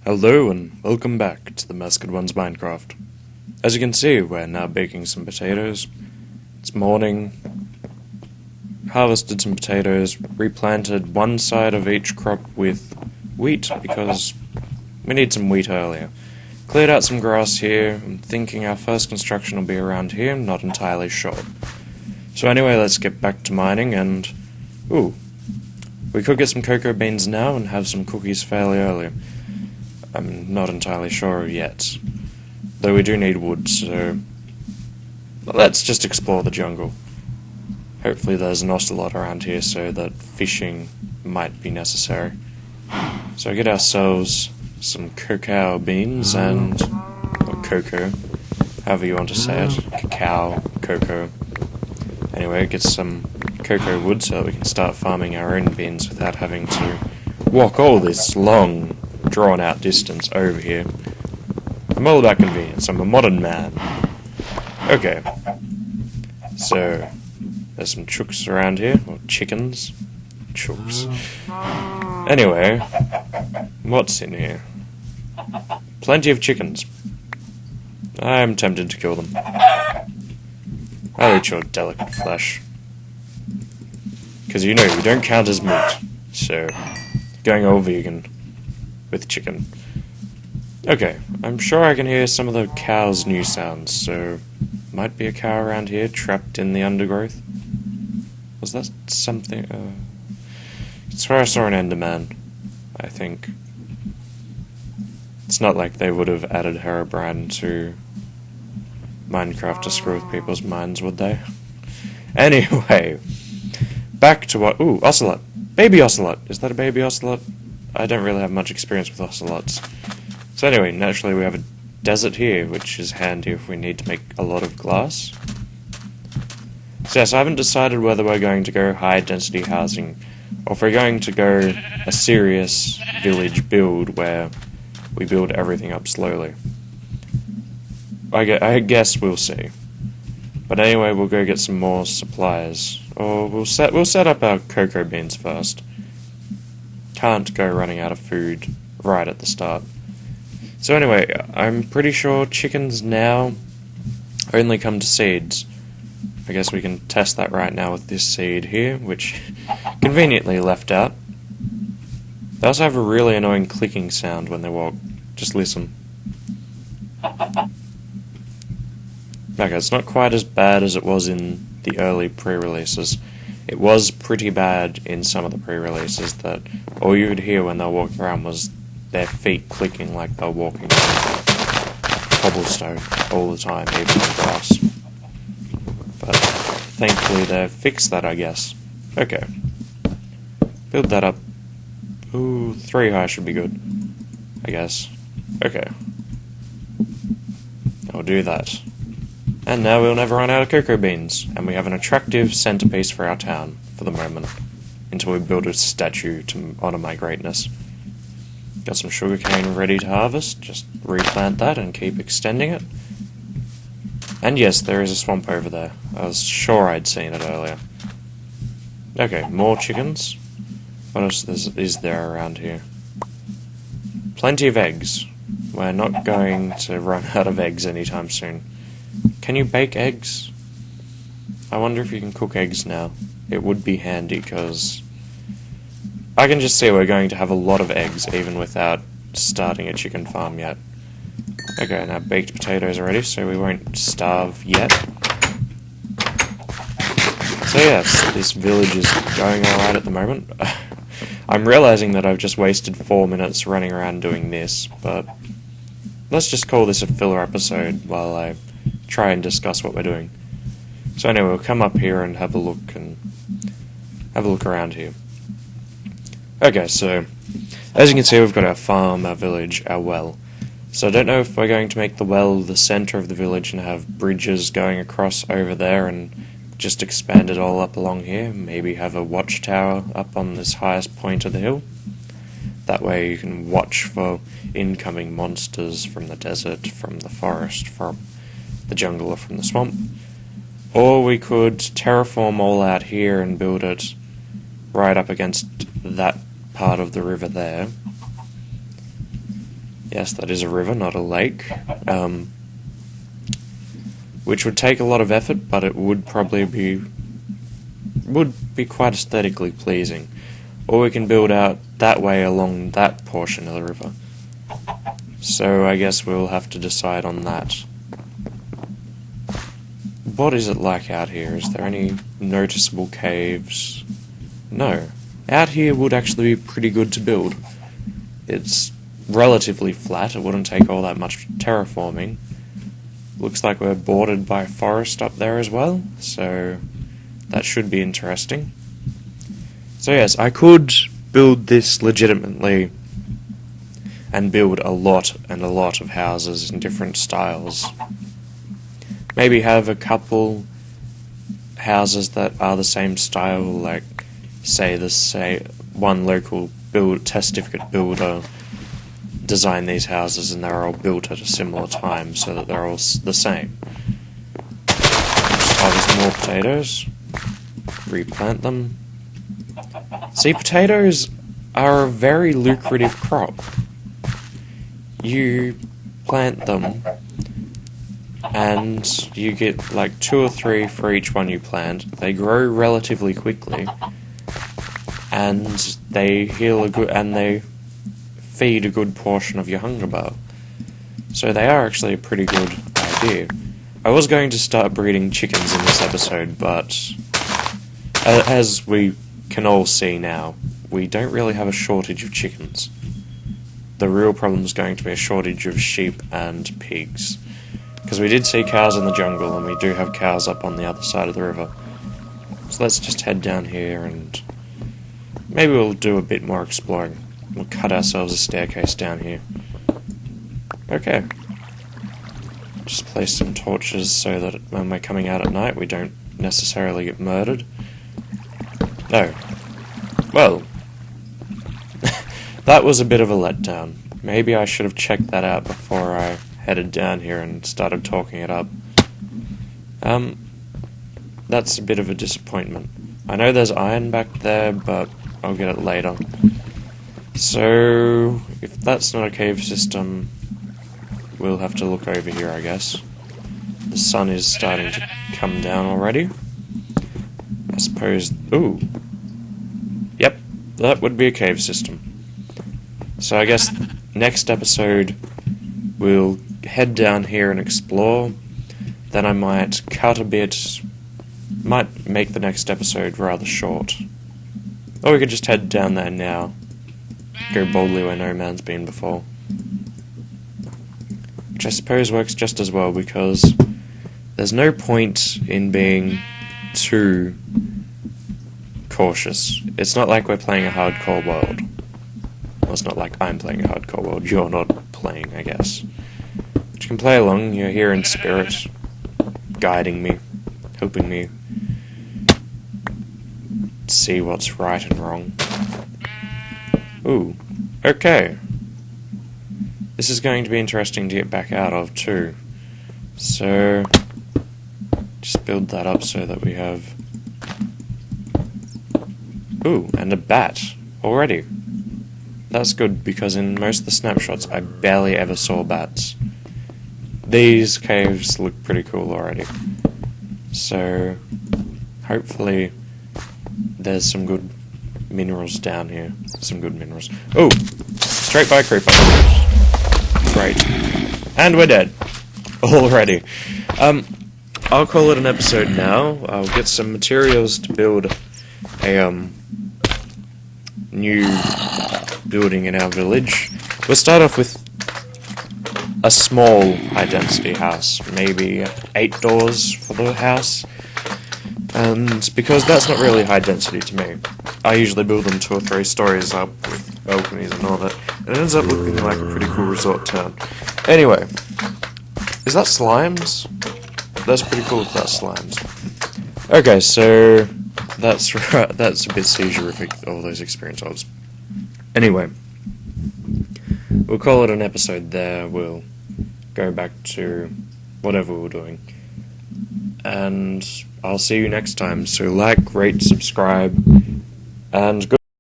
Hello and welcome back to TheMassacredOne's Minecraft. As you can see, we're now baking some potatoes. It's morning. Harvested some potatoes, replanted one side of each crop with wheat because we need some wheat earlier. Cleared out some grass here. I'm thinking our first construction will be around here, I'm not entirely sure. So anyway, let's get back to mining and... ooh. We could get some cocoa beans now and have some cookies fairly early. I'm not entirely sure yet. Though we do need wood, so... let's just explore the jungle. Hopefully there's an ocelot around here so that fishing might be necessary. So get ourselves some cacao beans and... or cocoa, however you want to say it. Cacao, cocoa. Anyway, get some cocoa wood so that we can start farming our own beans without having to walk all this long, drawn-out distance over here. I'm all about convenience. I'm a modern man. Okay. So, there's some chooks around here, or chickens. Chooks. Anyway, what's in here? Plenty of chickens. I'm tempted to kill them. I'll eat your delicate flesh. Because you know, you don't count as meat. So, going all vegan with chicken. Okay, I'm sure I can hear some of the cow's new sounds, so... might be a cow around here, trapped in the undergrowth. Was that something, I swear I saw an Enderman, I think. It's not like they would have added Herobrine to Minecraft to screw with people's minds, would they? Anyway, back to what... ooh, ocelot! Baby ocelot! Is that a baby ocelot? I don't really have much experience with ocelots. So anyway, naturally we have a desert here, which is handy if we need to make a lot of glass. So yes, I haven't decided whether we're going to go high density housing, or if we're going to go a serious village build where we build everything up slowly. I guess we'll see. But anyway, we'll go get some more supplies. Or we'll set up our cocoa beans first. Can't go running out of food right at the start. So anyway, I'm pretty sure chickens now only come to seeds. I guess we can test that right now with this seed here, which conveniently left out. They also have a really annoying clicking sound when they walk. Just listen. Okay, it's not quite as bad as it was in the early pre-releases. It was pretty bad in some of the pre-releases that all you could hear when they were walking around was their feet clicking like they were walking on cobblestone all the time, even on grass. But thankfully they've fixed that, I guess. Okay. Build that up. Ooh, 3 high should be good, I guess. Okay. I'll do that. And now we'll never run out of cocoa beans, and we have an attractive centerpiece for our town, for the moment, until we build a statue to honor my greatness. Got some sugarcane ready to harvest, just replant that and keep extending it. And yes, there is a swamp over there. I was sure I'd seen it earlier. Okay, more chickens. What else is there around here? Plenty of eggs. We're not going to run out of eggs anytime soon. Can you bake eggs? I wonder if you can cook eggs now. It would be handy, because I can just see we're going to have a lot of eggs even without starting a chicken farm yet. Okay, now baked potatoes are ready, so we won't starve yet. So yes, this village is going alright at the moment. I'm realizing that I've just wasted 4 minutes running around doing this, but let's just call this a filler episode while I try and discuss what we're doing. So anyway, we'll come up here and have a look around here. Okay, so as you can see, we've got our farm, our village, our well. So I don't know if we're going to make the well the center of the village and have bridges going across over there and just expand it all up along here. Maybe have a watchtower up on this highest point of the hill. That way you can watch for incoming monsters from the desert, from the forest, from the jungle, or from the swamp. Or we could terraform all out here and build it right up against that part of the river there. Yes, that is a river, not a lake. Which would take a lot of effort, but it would probably be quite aesthetically pleasing. Or we can build out that way along that portion of the river. So I guess we'll have to decide on that. What is it like out here? Is there any noticeable caves? No. Out here would actually be pretty good to build. It's relatively flat, it wouldn't take all that much terraforming. Looks like we're bordered by forest up there as well, so that should be interesting. So yes, I could build this legitimately and build a lot and a lot of houses in different styles. Maybe have a couple houses that are the same style, like say one local test certificate builder designed these houses and they're all built at a similar time so that they're all the same. Harvest more potatoes, replant them. See, potatoes are a very lucrative crop. You plant them and you get like 2 or 3 for each one you plant. They grow relatively quickly and they they feed a good portion of your hunger bar. So they are actually a pretty good idea. I was going to start breeding chickens in this episode, but as we can all see now, we don't really have a shortage of chickens. The real problem is going to be a shortage of sheep and pigs. Because we did see cows in the jungle, and we do have cows up on the other side of the river. So let's just head down here, and maybe we'll do a bit more exploring. We'll cut ourselves a staircase down here. Okay. Just place some torches so that when we're coming out at night, we don't necessarily get murdered. No. Well, that was a bit of a letdown. Maybe I should have checked that out before I headed down here and started talking it up. That's a bit of a disappointment. I know there's iron back there, but I'll get it later. So, if that's not a cave system, we'll have to look over here, I guess. The sun is starting to come down already. I suppose... Ooh. Yep, that would be a cave system. So I guess next episode we'll head down here and explore. Then I might cut a bit... Might make the next episode rather short. Or we could just head down there now. Go boldly where no man's been before. Which I suppose works just as well, because there's no point in being too cautious. It's not like we're playing a hardcore world. Well, it's not like I'm playing a hardcore world. You're not playing, I guess. But you can play along. You're here in spirit, guiding me, helping me see what's right and wrong. Ooh, okay. This is going to be interesting to get back out of too. So, just build that up so that we have... Ooh, and a bat already. That's good, because in most of the snapshots I barely ever saw bats. These caves look pretty cool already. So, hopefully there's some good minerals down here. Some good minerals. Oh! Straight by creeper. Great. And we're dead. Already. I'll call it an episode now. I'll get some materials to build a, new building in our village. We'll start off with a small high-density house. Maybe 8 doors for the house. And because that's not really high density to me, I usually build them 2 or 3 stories up with balconies and all that, and it ends up looking like a pretty cool resort town. Anyway, is that slimes? That's pretty cool if that's slimes. Okay, so that's a bit seizure-ific, all those experience orbs. Anyway, we'll call it an episode there. We'll go back to whatever we were doing. And I'll see you next time. So like, rate, subscribe, and good.